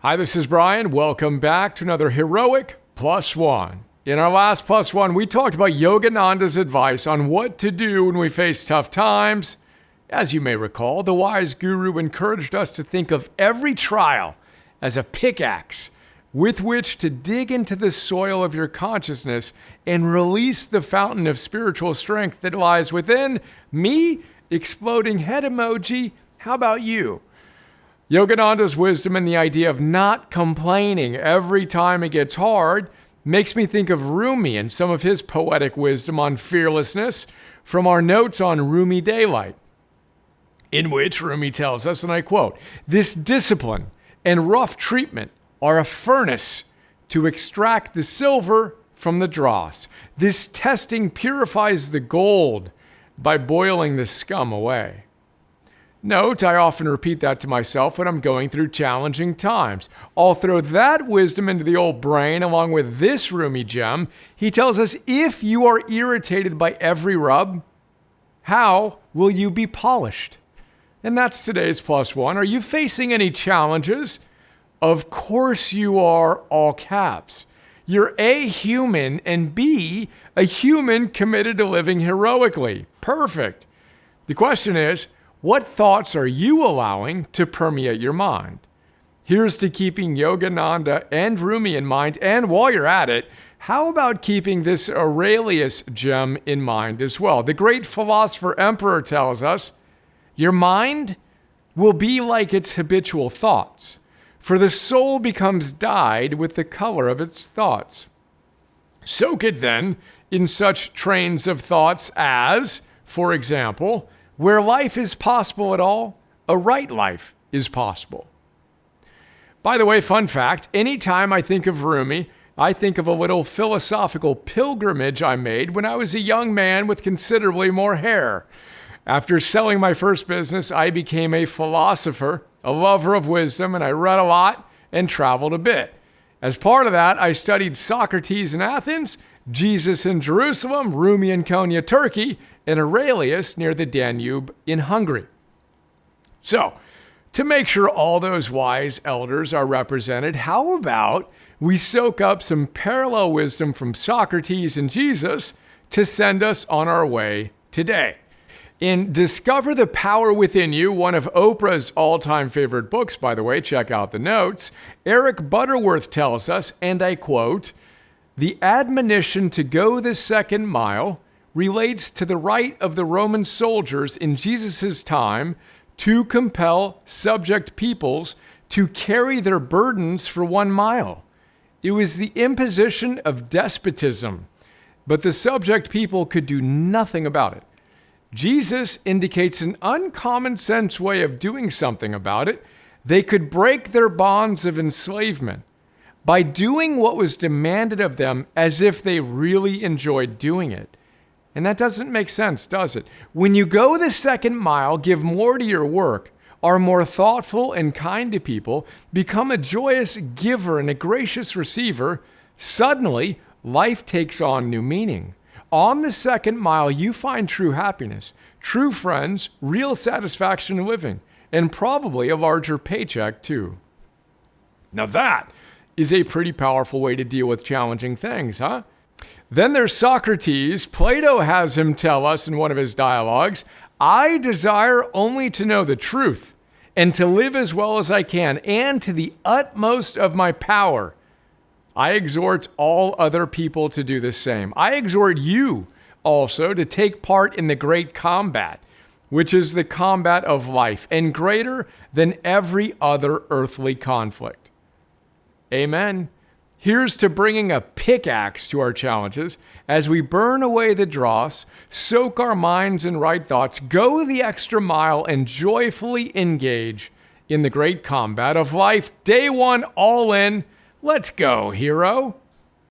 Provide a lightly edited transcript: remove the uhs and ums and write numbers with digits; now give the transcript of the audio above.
Hi, this is Brian. Welcome back to another Heroic Plus One. In our last Plus One, we talked about Yogananda's advice on what to do when we face tough times. As you may recall, the wise guru encouraged us to think of every trial as a pickaxe with which to dig into the soil of your consciousness and release the fountain of spiritual strength that lies within. Me, exploding head emoji. How about you? Yogananda's wisdom and the idea of not complaining every time it gets hard makes me think of Rumi and some of his poetic wisdom on fearlessness from our notes on Rumi Daylight, in which Rumi tells us, and I quote, "This discipline and rough treatment are a furnace to extract the silver from the dross. This testing purifies the gold by boiling the scum away." Note, I often repeat that to myself when I'm going through challenging times. I'll throw that wisdom into the old brain along with this Rumi gem. He tells us, if you are irritated by every rub, how will you be polished? And that's today's Plus One. Are you facing any challenges? Of course you are, all caps. You're A, human, and B, a human committed to living heroically. Perfect. The question is, what thoughts are you allowing to permeate your mind? Here's to keeping Yogananda and Rumi in mind. And while you're at it, how about keeping this Aurelius gem in mind as well? The great philosopher emperor tells us, your mind will be like its habitual thoughts, for the soul becomes dyed with the color of its thoughts. Soak it then in such trains of thoughts as, for example, where life is possible at all, a right life is possible. By the way, fun fact, anytime I think of Rumi, I think of a little philosophical pilgrimage I made when I was a young man with considerably more hair. After selling my first business, I became a philosopher, a lover of wisdom, and I read a lot and traveled a bit. As part of that, I studied Socrates in Athens, Jesus in Jerusalem, Rumi in Konya, Turkey, and Aurelius near the Danube in Hungary. So, to make sure all those wise elders are represented, how about we soak up some parallel wisdom from Socrates and Jesus to send us on our way today? In Discover the Power Within You, one of Oprah's all-time favorite books, by the way, check out the notes, Eric Butterworth tells us, and I quote, "The admonition to go the second mile relates to the right of the Roman soldiers in Jesus' time to compel subject peoples to carry their burdens for 1 mile. It was the imposition of despotism, but the subject people could do nothing about it. Jesus indicates an uncommon sense way of doing something about it. They could break their bonds of enslavement by doing what was demanded of them as if they really enjoyed doing it." And that doesn't make sense, does it? When you go the second mile, give more to your work, are more thoughtful and kind to people, become a joyous giver and a gracious receiver, suddenly life takes on new meaning. On the second mile, you find true happiness, true friends, real satisfaction in living, and probably a larger paycheck too. Now that is a pretty powerful way to deal with challenging things, huh? Then there's Socrates. Plato has him tell us in one of his dialogues, "I desire only to know the truth and to live as well as I can and to the utmost of my power. I exhort all other people to do the same. I exhort you also to take part in the great combat, which is the combat of life and greater than every other earthly conflict." Amen. Here's to bringing a pickaxe to our challenges as we burn away the dross, soak our minds in right thoughts, go the extra mile, and joyfully engage in the great combat of life. Day one, all in. Let's go, hero.